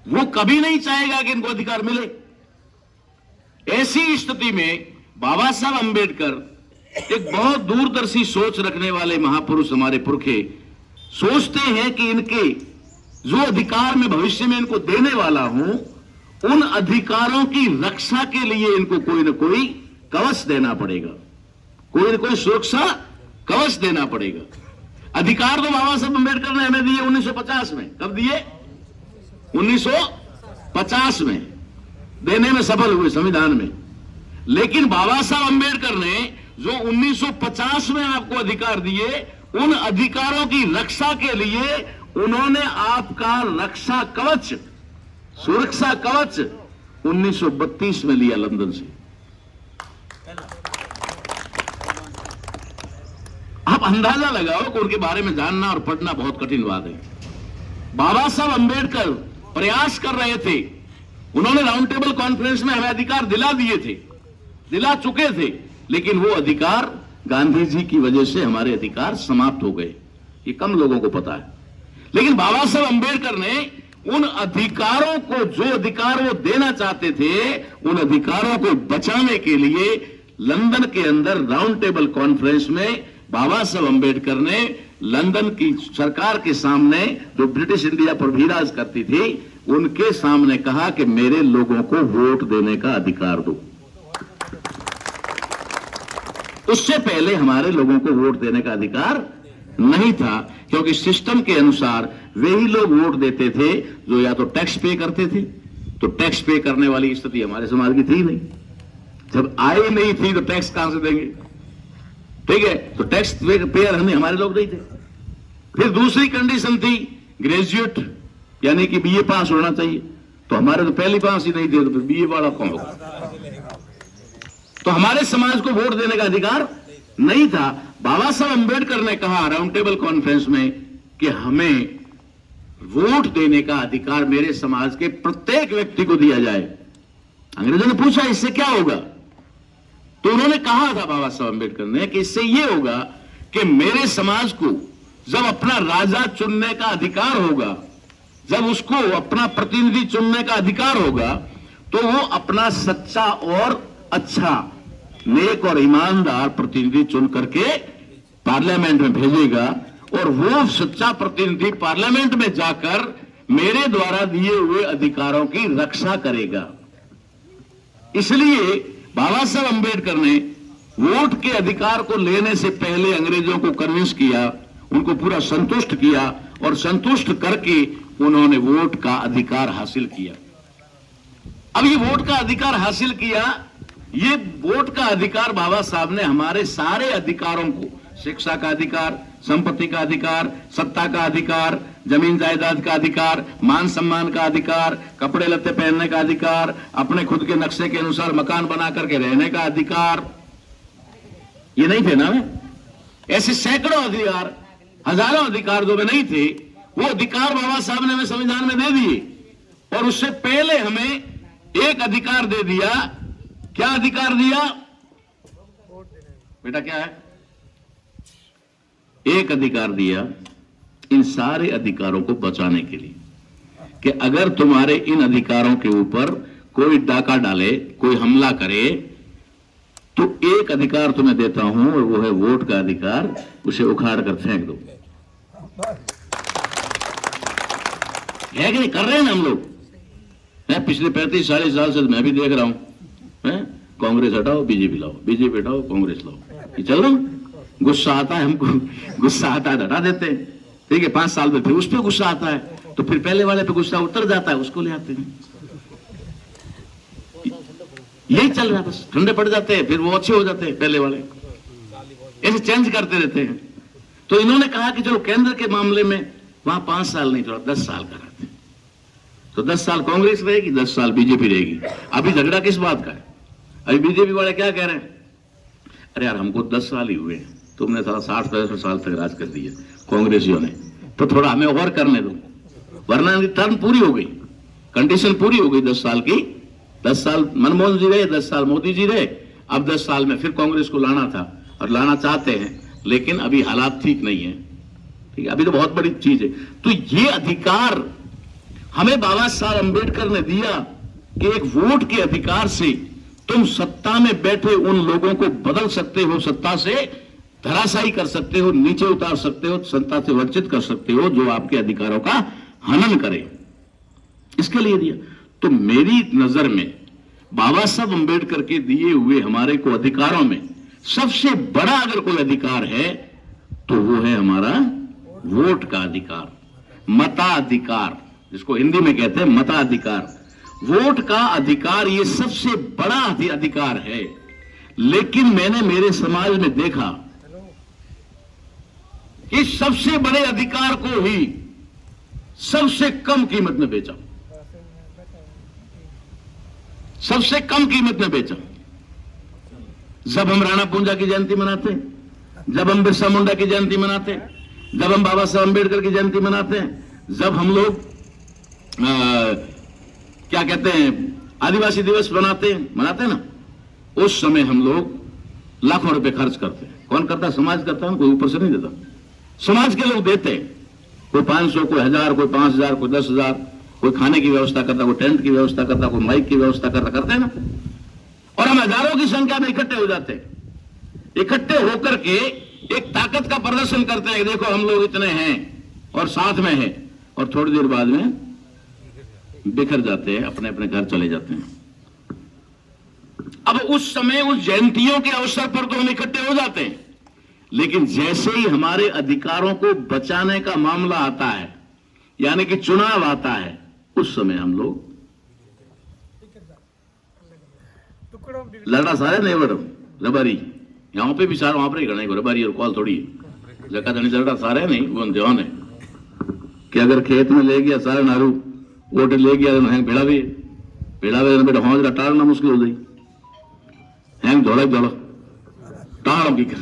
वो कभी नहीं चाहेगा कि इनको अधिकार मिले। ऐसी स्थिति में बाबा साहब अंबेडकर, एक बहुत दूरदर्शी सोच रखने वाले महापुरुष, हमारे पुरखे, सोचते हैं कि इनके जो अधिकार मैं भविष्य में इनको देने वाला हूं, उन अधिकारों की रक्षा के लिए इनको कोई ना कोई कवच देना पड़ेगा, कोई ना कोई सुरक्षा कवच देना पड़ेगा। अधिकार तो बाबा साहब अंबेडकर ने हमें दिए 1950 में। कब दिए? 1950 में देने में सफल हुए संविधान में। लेकिन बाबा साहब अंबेडकर ने जो 1950 में आपको अधिकार दिए, उन अधिकारों की रक्षा के लिए उन्होंने आपका रक्षा कवच, सुरक्षा कवच 1932 में लिया लंदन से। आप अंदाजा लगाओ कि उनके बारे में जानना और पढ़ना बहुत कठिन बात है। बाबा साहब अंबेडकर प्रयास कर रहे थे, उन्होंने राउंड टेबल कॉन्फ्रेंस में हमें अधिकार दिला दिए थे, दिला चुके थे, लेकिन वो अधिकार गांधी जी की वजह से हमारे अधिकार समाप्त हो गए। ये कम लोगों को पता है। लेकिन बाबा साहब अंबेडकर ने उन अधिकारों को, जो अधिकार वो देना चाहते थे, उन अधिकारों को बचाने के लिए लंदन के अंदर राउंड टेबल कॉन्फ्रेंस में बाबा साहब अंबेडकर ने लंदन की सरकार के सामने, जो ब्रिटिश इंडिया पर भी राज करती थी, उनके सामने कहा कि मेरे लोगों को वोट देने का अधिकार दो। उससे पहले हमारे लोगों को वोट देने का अधिकार नहीं था, क्योंकि सिस्टम के अनुसार वही लोग वोट देते थे जो या तो टैक्स पे करते थे। तो टैक्स पे करने वाली स्थिति हमारे समाज की थी नहीं। जब आय नहीं थी तो टैक्स कहां से देंगे? ठीक है, तो टैक्स पेयर हमारे लोग नहीं थे। फिर दूसरी कंडीशन थी ग्रेजुएट, यानी कि बीए पास होना चाहिए। तो हमारे तो पहली पास ही नहीं थे, तो फिर बीए वाला कौन होगा? तो हमारे समाज को वोट देने का अधिकार नहीं था। बाबा साहब अंबेडकर ने कहा राउंड टेबल कॉन्फ्रेंस में कि हमें वोट देने का अधिकार मेरे समाज के प्रत्येक व्यक्ति को दिया जाए। अंग्रेजों ने पूछा इससे क्या होगा? तो उन्होंने कहा था बाबा साहब अंबेडकर ने कि इससे यह होगा कि मेरे समाज को जब अपना राजा चुनने का अधिकार होगा, जब उसको अपना प्रतिनिधि चुनने का अधिकार होगा, तो वो अपना सच्चा और अच्छा, नेक और ईमानदार प्रतिनिधि चुन करके पार्लियामेंट में भेजेगा, और वो सच्चा प्रतिनिधि पार्लियामेंट में जाकर मेरे द्वारा दिए हुए अधिकारों की रक्षा करेगा। इसलिए बाबा साहब अंबेडकर ने वोट के अधिकार को लेने से पहले अंग्रेजों को कन्विंस किया, उनको पूरा संतुष्ट किया, और संतुष्ट करके उन्होंने वोट का अधिकार हासिल किया। अब ये वोट का अधिकार हासिल किया, ये वोट का अधिकार बाबा साहब ने हमारे सारे अधिकारों को, शिक्षा का अधिकार, संपत्ति का अधिकार, सत्ता का अधिकार, जमीन जायदाद का अधिकार, मान सम्मान का अधिकार, कपड़े लत्ते पहनने का अधिकार, अपने खुद के नक्शे के अनुसार मकान बना करके रहने का अधिकार, ये नहीं थे ना? ऐसे सैकड़ों अधिकार, हजारों अधिकार जो नहीं थे, वो अधिकार बाबा साहब ने हमें संविधान में दे दिए। और उससे पहले हमें एक अधिकार दे दिया। क्या अधिकार दिया बेटा? क्या है? एक अधिकार दिया इन सारे अधिकारों को बचाने के लिए, कि अगर तुम्हारे इन अधिकारों के ऊपर कोई डाका डाले, कोई हमला करे, तो एक अधिकार तुम्हें देता हूं, और वो है वोट का अधिकार। उसे उखाड़ कर फेंक दो। है कि नहीं? कर रहे हैं ना हम लोग। मैं पिछले 35-40 साल से मैं भी देख रहा हूं, कांग्रेस हटाओ बीजेपी लाओ, बीजेपी हटाओ कांग्रेस लाओ, ये चल रहा है। गुस्सा आता है हमको, गुस्सा आता है हटा देते हैं, ठीक है। 5 साल में फिर उस पर गुस्सा आता है, तो फिर पहले वाले पे गुस्सा उतर जाता है, उसको ले आते हैं। यही चल रहा है, बस ठंडे पड़ जाते हैं, फिर वो अच्छे हो जाते हैं पहले वाले, ऐसे चेंज करते रहते हैं। तो इन्होंने कहा कि चलो केंद्र के मामले में वहां 5 साल नहीं, थोड़ा 10 साल कराते, तो 10 साल कांग्रेस रहेगी, 10 साल बीजेपी रहेगी। अभी झगड़ा किस बात का है? अभी बीजेपी वाले क्या कह रहे हैं? अरे यार हमको 10 साल ही हुए, तुमने साला 60-65 साल तक राज कर दिया कांग्रेसियों ने, तो थोड़ा हमें और करने दो, वरना इनकी टर्म पूरी हो गई, कंडीशन पूरी हो गई 10 साल की। 10 साल मनमोहन जी रहे, 10 साल मोदी जी रहे, अब 10 साल में फिर कांग्रेस को लाना था, और लाना चाहते हैं, लेकिन अभी हालात ठीक नहीं है, ठीक है। अभी तो बहुत बड़ी चीज है। तो ये अधिकार हमें बाबा साहब अंबेडकर ने दिया कि एक वोट के अधिकार से तुम सत्ता में बैठे उन लोगों को बदल सकते हो, सत्ता से धराशायी कर सकते हो, नीचे उतार सकते हो, सत्ता से वंचित कर सकते हो, जो आपके अधिकारों का हनन करे, इसके लिए दिया। तो मेरी नजर में बाबा साहब अंबेडकर के दिए हुए हमारे को अधिकारों में सबसे बड़ा अगर कोई अधिकार है तो वो है हमारा वोट का अधिकार, मताधिकार, जिसको हिंदी में कहते हैं मताधिकार। वोट का अधिकार ये सबसे बड़ा अधिकार है। लेकिन मैंने मेरे समाज में देखा कि सबसे बड़े अधिकार को ही सबसे कम कीमत में बेचा, सबसे कम कीमत में बेचा। जब हम राणा पूंजा की जयंती मनाते हैं, जब हम बिरसा मुंडा की जयंती मनाते हैं, जब हम बाबा साहब अम्बेडकर की जयंती मनाते हैं, जब हम लोग क्या कहते हैं आदिवासी दिवस मनाते हैं ना, उस समय हम लोग लाखों रुपए खर्च करते हैं। कौन करता है? समाज करता है, कोई ऊपर से नहीं देता। समाज के लोग देते हैं, कोई 500, कोई 1000, कोई 5000, कोई 10,000, कोई खाने की व्यवस्था करता, कोई टेंट की व्यवस्था करता, कोई माइक की व्यवस्था करते हैं ना। और हम हजारों की संख्या में इकट्ठे हो जाते हैं। इकट्ठे होकर के एक ताकत का प्रदर्शन करते हैं, देखो हम लोग इतने हैं और साथ में हैं, और थोड़ी देर बाद में बिखर जाते हैं, अपने अपने घर चले जाते हैं। अब उस समय उस जयंतियों के अवसर पर तो हम इकट्ठे हो जाते हैं, लेकिन जैसे ही हमारे अधिकारों को बचाने का मामला आता है, यानी कि चुनाव आता है, उस समय हम लोग लड़ा सारे नहीं बड़ो रबारी, यहां पे भी सारा वहां पर ही करना है रबारी और कॉल थोड़ी जगह धनी लड़ा सारे नहीं वो ध्यान है कि अगर खेत में ले गया सारे नारू वोट ले गया तो भेड़ा भी बेटा हौजरा टालना मुश्किल हो गई हैंग दौड़ा दौड़ा टाल की कर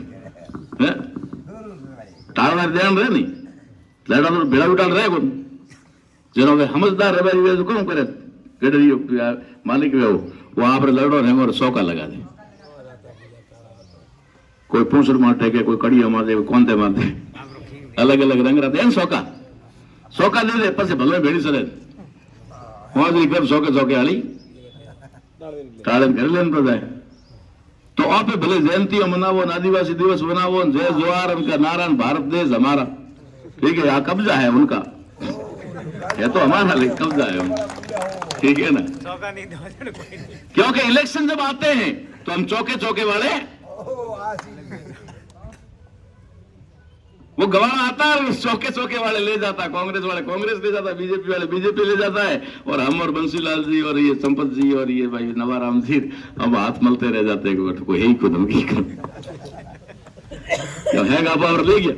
टालना ध्यान रहे नहीं लड़ा तो भेड़ा भी टाल रहे कौन जिन्होंने समझदार रबारी तो कौन करे गडरी मालिक वहां पर लड़ो है और सौका लगा दे, कोई पूंछ मारते के कोई कड़िया मारते कोई कौन मारते, अलग अलग रंग रहते हैं। सौका दे दे पसे भलो भेड़ी सरे वहां सौके सौके वाली टाड़न कर लेन पड़ता है। तो आप भले जयंती मनावो, आदिवासी दिवस मनावो, जय जोहार उनका नारायण भारत देश हमारा, ठीक है, यहाँ कब्जा है उनका, ये तो हमारा लेकिन कब्जा है उनका, ठीक है ना। क्योंकि इलेक्शन जब आते हैं तो हम चौके चौके वाले वो गवाह आता है, चौके चौके वाले ले जाता है, कांग्रेस वाले कांग्रेस ले जाता है, बीजेपी वाले बीजेपी ले जाता है, और हम और बंसीलाल जी और ये संपत जी और ये भाई नवाराम जी हम हाथ मलते रह जाते हैं, कोई ही खुद धमकी कर है गापा और ले गया।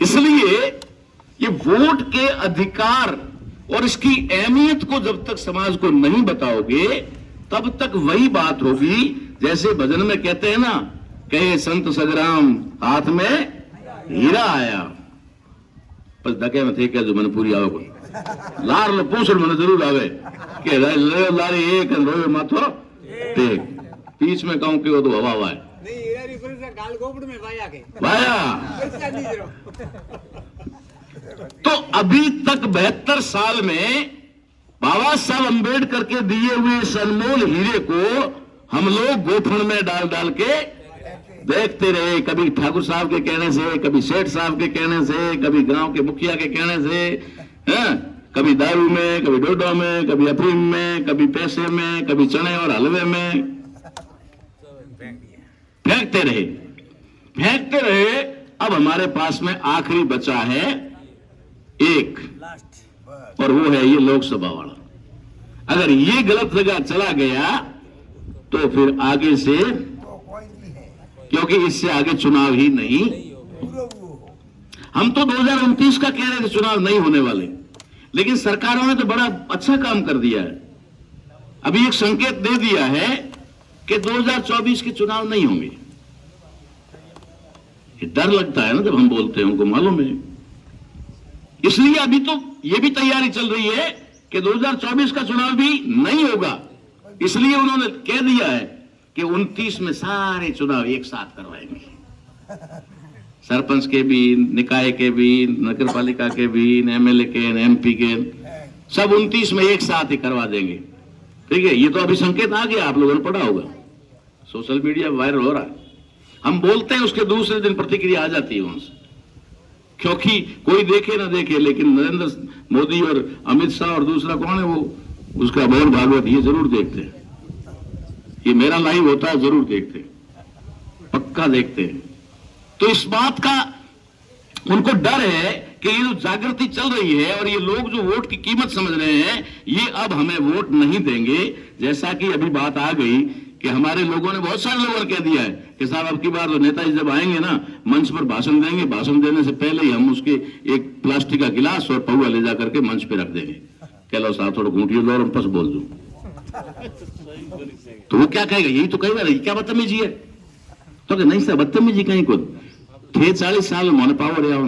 इसलिए ये वोट के अधिकार और इसकी अहमियत को जब तक समाज को नहीं बताओगे तब तक वही बात होगी जैसे भजन में कहते हैं ना, कहे संत सजराम हाथ में हीरा आया बस धके में थे क्या जो मन पूरी आवे कोई लार लो पूछ मन जरूर आवे के लारी एक रोए माथो देख बीच में कहूं कि वो तो हवा है गाल गोबड़ में वाया तो अभी तक 72 साल में बाबा साहब अम्बेडकर के दिए हुए इस अनमोल हीरे को हम लोग गोफन में डाल डाल के देखते रहे, कभी ठाकुर साहब के कहने से, कभी सेठ साहब के कहने से, कभी गांव के मुखिया के कहने से, कभी दारू में, कभी डोडो में, कभी अफीम में, कभी पैसे में, कभी चने और हलवे में फेंकते रहे। अब हमारे पास में आखिरी बचा है एक, और वो है ये लोकसभा वाला। अगर ये गलत जगह चला गया तो फिर आगे से, क्योंकि इससे आगे चुनाव ही नहीं, हम तो 2029 का कह रहे थे चुनाव नहीं होने वाले, लेकिन सरकारों ने तो बड़ा अच्छा काम कर दिया है। अभी एक संकेत दे दिया है कि 2024 के चुनाव नहीं होंगे। ये डर लगता है ना जब हम बोलते हैं, उनको मालूम है। इसलिए अभी तो ये भी तैयारी चल रही है कि 2024 का चुनाव भी नहीं होगा। इसलिए उन्होंने कह दिया है कि 29 में सारे चुनाव एक साथ करवाएंगे, सरपंच के भी, निकाय के भी, नगर पालिका के भी, एमएलए के, एमपी के, सब 29 में एक साथ ही करवा देंगे। ठीक है, ये तो अभी संकेत आ गया, आप लोगों ने पढ़ा होगा, सोशल मीडिया वायरल हो रहा है। हम बोलते हैं उसके दूसरे दिन प्रतिक्रिया आ जाती है उनसे, क्योंकि कोई देखे ना देखे, लेकिन नरेंद्र मोदी और अमित शाह और दूसरा कौन है वो, उसका मोहन भागवत, ये जरूर देखते हैं। ये मेरा लाइव होता है, जरूर देखते हैं, पक्का देखते हैं। तो इस बात का उनको डर है कि ये जो जागृति चल रही है और ये लोग जो वोट की कीमत समझ रहे हैं, ये अब हमें वोट नहीं देंगे। जैसा कि अभी बात आ गई कि हमारे लोगों ने, बहुत सारे लोगों ने कह दिया है कि साहब अब की बार तो नेताजी जब आएंगे ना मंच पर भाषण देंगे, भाषण देने से पहले ही हम उसके एक प्लास्टिक का गिलास और पौवा ले जा करके मंच पे रख देंगे। कह लो साहब थोड़ा घूंटियों दो और बस बोल दूं, तो वो क्या कहेगा? यही तो कहेगा, क्या बदतमीजी है? तो नहीं सर बदतमीजी कहीं को थे 40 साल मोने पावर या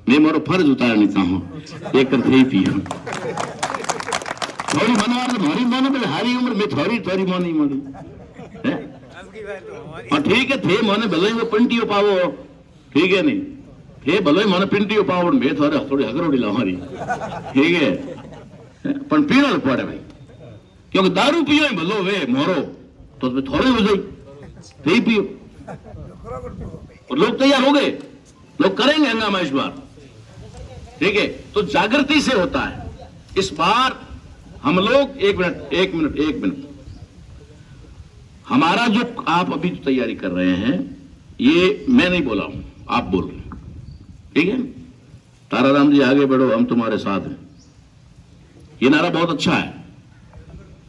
मैं मारो फर्ज उतारनी चाहूं एक कर थे पियो थोड़ी मनवार तो मारी मानो पर हारी उम्र में थोड़ी थोड़ी मानी मानी है। और ठीक है थे मोने भले वो पिंटियो पावो, ठीक है नहीं थे भले मोने पिंटियो पावो मैं थोड़े थोड़ी हगरोड़ी ला हमारी, ठीक है पण पीनो पड़े भाई, क्योंकि दारू पियो ही भलो वे मोरो तो थोड़े हो जाए थे पियो। और लोग तैयार हो गए, लोग करेंगे हंगामा इस बार, ठीक है। तो जागृति से होता है। इस बार हम लोग एक मिनट हमारा जो आप अभी जो तैयारी कर रहे हैं ये मैं नहीं बोला हूं, आप बोल रहे हैं, ठीक है। ताराराम जी आगे बढ़ो हम तुम्हारे साथ हैं, ये नारा बहुत अच्छा है,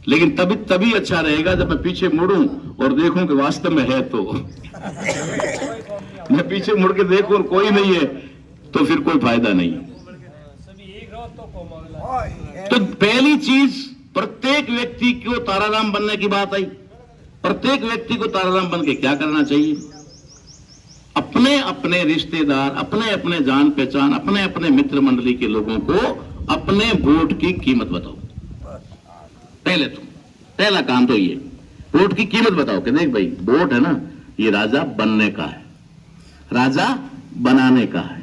लेकिन तभी अच्छा रहेगा जब मैं पीछे मुड़ूं और देखूं कि वास्तव में है। तो मैं पीछे मुड़ के देखूं और कोई नहीं है तो फिर कोई फायदा नहीं। तो पहली चीज, प्रत्येक व्यक्ति को ताराराम बनने की बात आई। प्रत्येक व्यक्ति को ताराराम बन के क्या करना चाहिए? अपने अपने रिश्तेदार, अपने अपने जान पहचान, अपने अपने मित्र मंडली के लोगों को अपने वोट की कीमत बताओ। पहला काम तो ये, वोट की कीमत बताओ कि देख भाई वोट है ना, ये राजा बनने का है, राजा बनाने का है,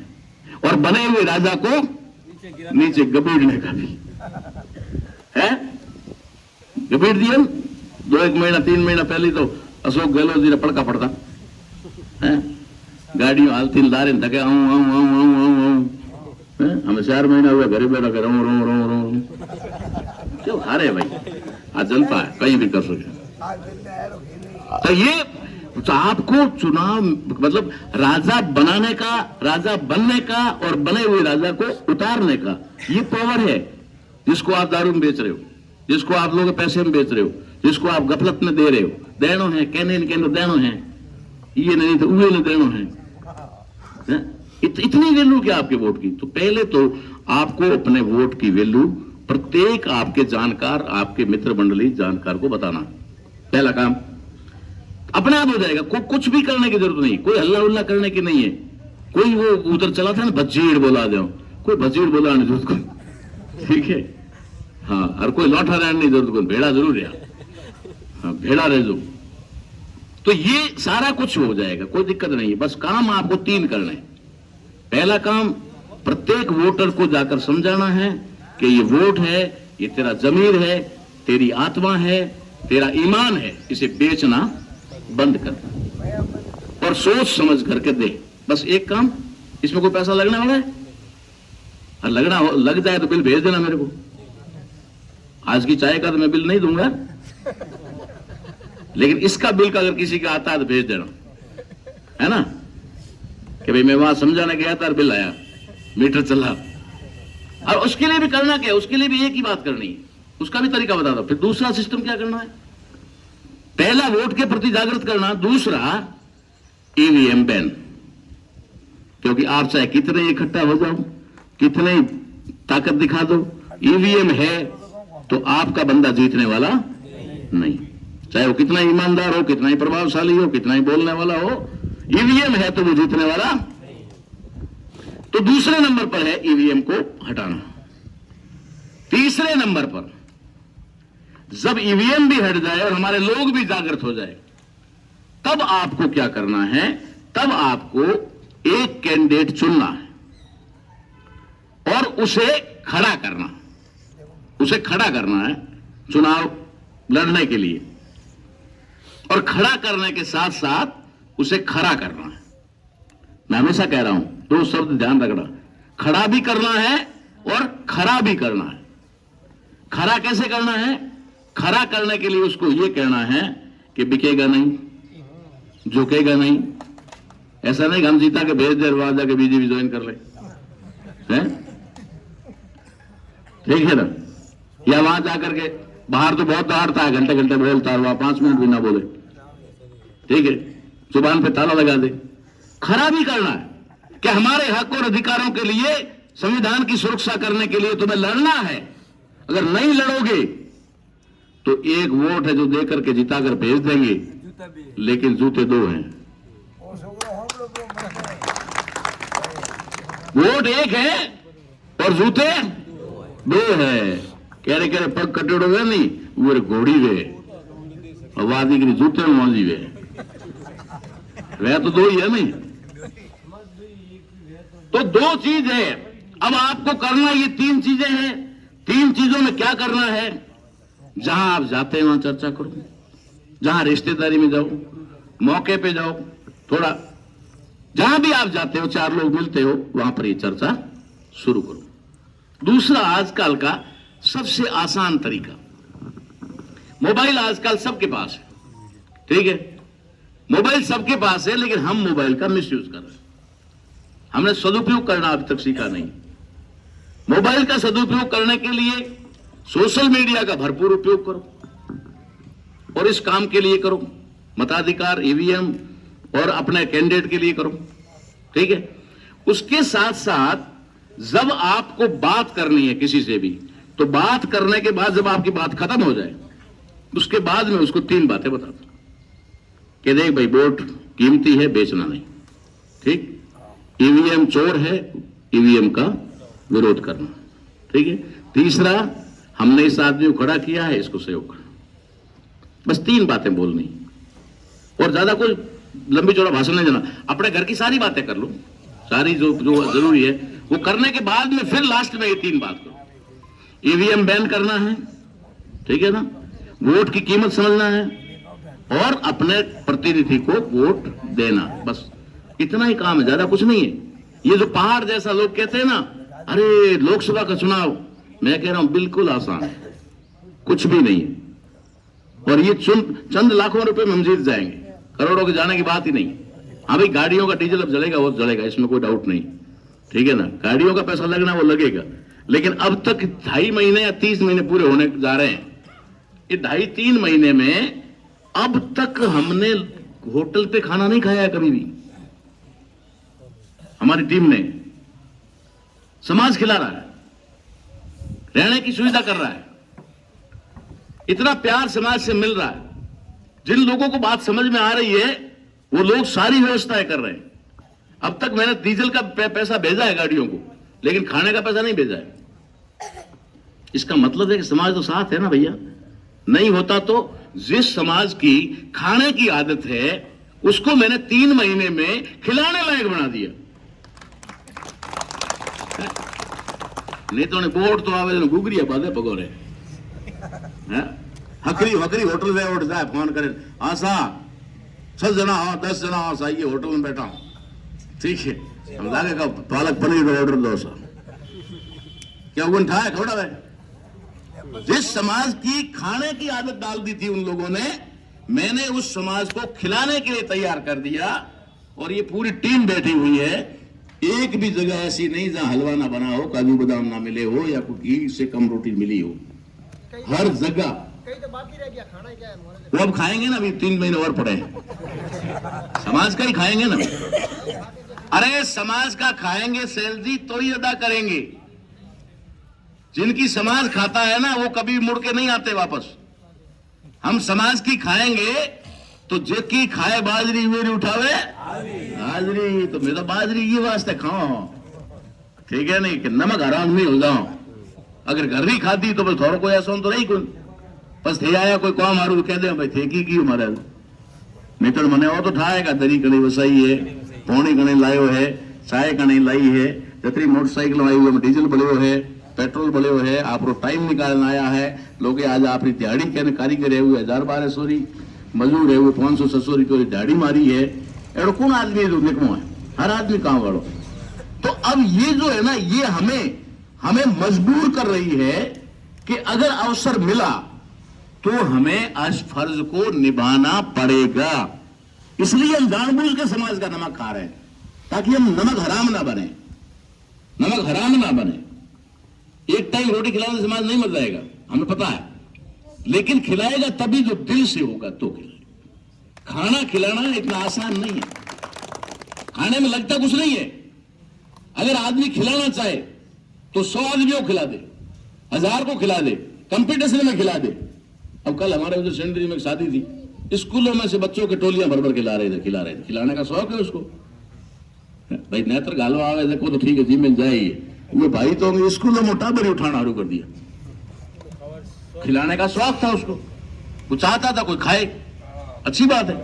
और बने हुए राजा को नीचे गबीड़ने का भी है। गबीड़ दिया 2-1 महीना 3 महीना पहले तो अशोक गहलोत जी ने पड़का पड़ता है, गाड़ियों हालती लारे थके हमें 4 महीना हुआ घरे बैठा कर रो क्यों हारे भाई, आज जनता है कहीं भी कर सके। तो ये तो आपको चुनाव मतलब राजा बनाने का, राजा बनने का और बने हुए राजा को उतारने का ये पावर है, जिसको आप दारू में बेच रहे हो, जिसको आप लोग पैसे में बेच रहे हो, जिसको आप गफलत में दे रहे हो। देनो है कहने देनो है, ये नहीं तो उहे नहीं देनो है। इतनी वैल्यू क्या आपके वोट की? तो पहले तो आपको अपने वोट की वैल्यू प्रत्येक आपके जानकार, आपके मित्र मंडली जानकार को बताना, पहला काम। अपने आप हो जाएगा, कुछ भी करने की जरूरत नहीं, कोई हल्ला उल्ला करने की नहीं है। कोई वो उधर चला था ना भजीड़ बोला दो, कोई भजीड़ बोला नहीं जरूरत को, ठीक है। हाँ, और कोई लौटा रहने नहीं जरूरत को, भेड़ा जरूर है, हाँ भेड़ा रह जो। तो ये सारा कुछ हो जाएगा, कोई दिक्कत नहीं है। बस काम आपको 3 करने। पहला काम, प्रत्येक वोटर को जाकर समझाना है कि ये वोट है, ये तेरा जमीर है, तेरी आत्मा है, तेरा ईमान है, इसे बेचना बंद कर और सोच समझ करके दे। बस एक काम, इसमें कोई पैसा लगने वाला है? और लग जाए तो बिल भेज देना मेरे को। आज की चाय का तो मैं बिल नहीं दूंगा, लेकिन इसका बिल का अगर किसी का आता है तो भेज देना, है ना, कि भाई मैं वहां समझाने गया था और बिल आया, मीटर चला। और उसके लिए भी करना क्या है? उसके लिए भी एक ही बात करनी है, उसका भी तरीका बता दो। फिर दूसरा सिस्टम क्या करना है? पहला वोट के प्रति जागृत करना, दूसरा ईवीएम बैन। क्योंकि आप चाहे कितने इकट्ठा हो जाओ, कितने ताकत दिखा दो, ईवीएम है तो आपका बंदा जीतने वाला नहीं। चाहे वो कितना ईमानदार हो, कितना ही प्रभावशाली हो, कितना ही बोलने वाला हो, ईवीएम है तो वो जीतने वाला। तो दूसरे नंबर पर है ईवीएम को हटाना। तीसरे नंबर पर जब ईवीएम भी हट जाए और हमारे लोग भी जागृत हो जाए, तब आपको क्या करना है? तब आपको एक कैंडिडेट चुनना है और उसे खड़ा करना, उसे खड़ा करना है चुनाव लड़ने के लिए। और खड़ा करने के साथ साथ उसे खड़ा करना है। मैं हमेशा कह रहा हूं, 2 शब्द ध्यान रखना, खड़ा भी करना है और खरा भी करना है। खरा कैसे करना है? खरा करने के लिए उसको यह कहना है कि बिकेगा नहीं, झुकेगा नहीं। ऐसा नहीं कि हम जीता के भेज दे, वहां जाके बीजेपी ज्वाइन कर ले, ठीक है ना। या वहां जाकर के बाहर तो बहुत दहाड़ता है, घंटे घंटे बोलता है, वहां 5 मिनट भी ना बोले, ठीक है, जुबान पे ताला लगा दे। खराबी करना है कि हमारे हक और अधिकारों के लिए, संविधान की सुरक्षा करने के लिए तुम्हें लड़ना है। अगर नहीं लड़ोगे तो एक वोट है जो देकर के जिताकर भेज देंगे, लेकिन जूते दो हैं। वोट एक है और जूते दो है। कह रहे पग कटेड़ो वे नहीं, वो घोड़ी वे और वादी के जूते मौजी वे, वह तो दो ही है नहीं। तो दो चीज है। अब आपको करना ये तीन चीजें हैं। तीन चीजों में क्या करना है? जहां आप जाते हैं वहां चर्चा करो, जहां रिश्तेदारी में जाओ, मौके पे जाओ, थोड़ा जहां भी आप जाते हो, चार लोग मिलते हो, वहां पर ये चर्चा शुरू करो। दूसरा, आजकल का सबसे आसान तरीका, मोबाइल आजकल सबके पास है, ठीक है, मोबाइल सबके पास है, लेकिन हम मोबाइल का मिसयूज कर रहे हैं। हमने सदुपयोग करना अभी तक सीखा नहीं। मोबाइल का सदुपयोग करने के लिए सोशल मीडिया का भरपूर उपयोग करो और इस काम के लिए करो, मताधिकार, ईवीएम और अपने कैंडिडेट के लिए करो, ठीक है। उसके साथ साथ जब आपको बात करनी है किसी से भी, तो बात करने के बाद जब आपकी बात खत्म हो जाए, उसके बाद में उसको तीन बातें बता दो कि देख भाई, वोट कीमती है, बेचना नहीं, ठीक, ईवीएम चोर है, ईवीएम का विरोध करना, ठीक है। तीसरा, हमने इस आदमी को खड़ा किया है, इसको सहयोग करना। बस तीन बातें बोलनी और ज्यादा कोई लंबी चौड़ा भाषण नहीं देना। अपने घर की सारी बातें कर लो, सारी जो जरूरी है वो करने के बाद में फिर लास्ट में ये तीन बात करो। ईवीएम बैन करना है, ठीक है ना, वोट की कीमत समझना है और अपने प्रतिनिधि को वोट देना। बस इतना ही काम है, ज्यादा कुछ नहीं है। ये जो पहाड़ जैसा लोग कहते हैं ना, अरे लोकसभा का चुनाव, मैं कह रहा हूं बिल्कुल आसान है, कुछ भी नहीं है। और ये चंद लाखों रुपए में हम जीत जाएंगे, करोड़ों के जाने की बात ही नहीं। हाँ भाई, गाड़ियों का डीजल अब जलेगा, वो जलेगा, इसमें कोई डाउट नहीं, ठीक है ना, गाड़ियों का पैसा लगना वो लगेगा। लेकिन अब तक 2.5 महीने या 30 महीने पूरे होने जा रहे हैं, ये 2.5-3 महीने में अब तक हमने होटल पे खाना नहीं खाया है कभी भी। हमारी टीम ने समाज खिला रहा है, रहने की सुविधा कर रहा है, इतना प्यार समाज से मिल रहा है। जिन लोगों को बात समझ में आ रही है वो लोग सारी व्यवस्थाएं कर रहे हैं। अब तक मैंने डीजल का पैसा भेजा है गाड़ियों को, लेकिन खाने का पैसा नहीं भेजा है। इसका मतलब है कि समाज तो साथ है ना भैया। नहीं होता तो जिस समाज की खाने की आदत है उसको मैंने 3 महीने में खिलाने लायक बना दिया। नहीं तो वोट तो आवे गुगरिया बाधे पगोरे, हकरी हकरी होटल में उठ जाए, फोन करे, हाँ सा 6 जना हो 10 जना हो सा, ये होटल में बैठा हूं, ठीक है, हम जाके का पालक पनीर का ऑर्डर दो सा, क्या उठा है थोड़ा है। जिस समाज की खाने की आदत डाल दी थी उन लोगों ने, मैंने उस समाज को खिलाने के लिए तैयार कर दिया। और ये पूरी टीम बैठी हुई है, एक भी जगह ऐसी नहीं जहां हलवा ना बना हो, काजू बादाम ना मिले हो या कुछ से कम रोटी मिली हो। हर जगह तो बाकी रह गया, खाना क्या है? वो अब खाएंगे ना, अभी 3 महीने और पड़े हैं, समाज का ही खाएंगे ना। अरे समाज का खाएंगे सैलरी तो ही अदा करेंगे। जिनकी समाज खाता है ना वो कभी मुड़ के नहीं आते वापस। हम समाज की खाएंगे तो जेकी खाए बाजरी मेरी उठावे हाजरी, तो मैं तो बाजरी ये वास्ते खाओ, ठीक है, नहीं कि नमक हराम नहीं हो जाओ। अगर घर नहीं खाती तो बस थोड़ा कोई ऐसा तो नहीं, कोई बस थे आया कोई काम हारू कह दे भाई थे की हमारे नहीं तो मने वो तो ठाएगा, दरी कड़ी वसाई है, पौनी कने लायो है, चाय कने लाई है, जतरी मोटरसाइकिल आई हुई डीजल बढ़ियो है, पेट्रोल बढ़ियो है, आप टाइम निकालना आया है, लोग आज अपनी दिहाड़ी कहने कारीगर है हुए 1000-1200 मजदूर है हुए 500-600 रुपये दिहाड़ी मारी है। एड़ो कौन आदमी है जो निकमो है, हर आदमी काम वालों। तो अब ये जो है ना, ये हमें मजबूर कर रही है कि अगर अवसर मिला तो हमें इस फर्ज को निभाना पड़ेगा। इसलिए हम जानबूझ के समाज का नमक खा रहे हैं, ताकि हम नमक हराम ना बने, नमक हराम ना बने। एक टाइम रोटी खिलाने से समाज नहीं मर जाएगा, हमें पता है, लेकिन खिलाएगा तभी जो दिल से होगा तो खिलाएगा। खाना खिलाना इतना आसान नहीं है, खाने में लगता कुछ नहीं है। अगर आदमी खिलाना चाहे तो 100 आदमियों को खिला दे, 1000 को खिला दे, कंपटीशन में खिला दे। अब कल हमारे उधर सेंडरी में एक शादी थी, स्कूलों में से बच्चों के टोलियां भर भर खिला रहे थे। खिलाने का शौक है उसको। भाई नेत्र गालवा आवे देखो तो ठीक है जी, मिल जाएगी। वो भाई तो स्कूलों में टाबर उठाना शुरू कर दिया। खिलाने का शौक था उसको, वो चाहता था कोई खाए, अच्छी बात है।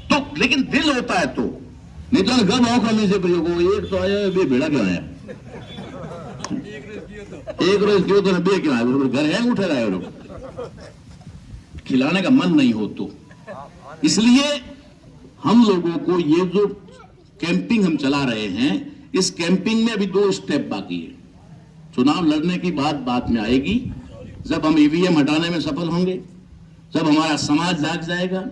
तो लेकिन दिल होता है तो, नहीं तो गम औखा में से प्रयोग हो। एक तो आया बे भेड़ा क्यों आया, एक रोज क्यों तो बे क्यों आया, घर है उठे रहे लोग। खिलाने का मन नहीं हो तो इसलिए हम लोगों को ये जो कैंपिंग हम चला रहे हैं, इस कैंपिंग में अभी 2 स्टेप बाकी है। चुनाव लड़ने की बात में आएगी जब हम ईवीएम हटाने में सफल होंगे, जब हमारा समाज जाग जाएगा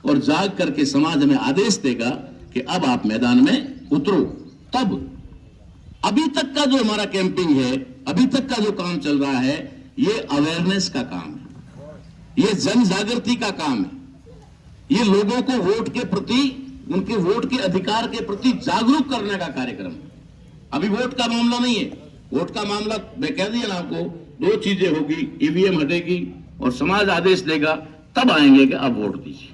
और जाग करके समाज हमें आदेश देगा कि अब आप मैदान में उतरो। तब अभी तक का जो हमारा कैंपिंग है, अभी तक का जो काम चल रहा है, ये अवेयरनेस का काम है, ये जन जागृति का काम है, ये लोगों को वोट के प्रति, उनके वोट के अधिकार के प्रति जागरूक करने का कार्यक्रम है। अभी वोट का मामला नहीं है। वोट का मामला मैं कह दिया ना आपको, 2 चीजें होगी, ईवीएम हटेगी और समाज आदेश देगा, तब आएंगे कि अब वोट दीजिए।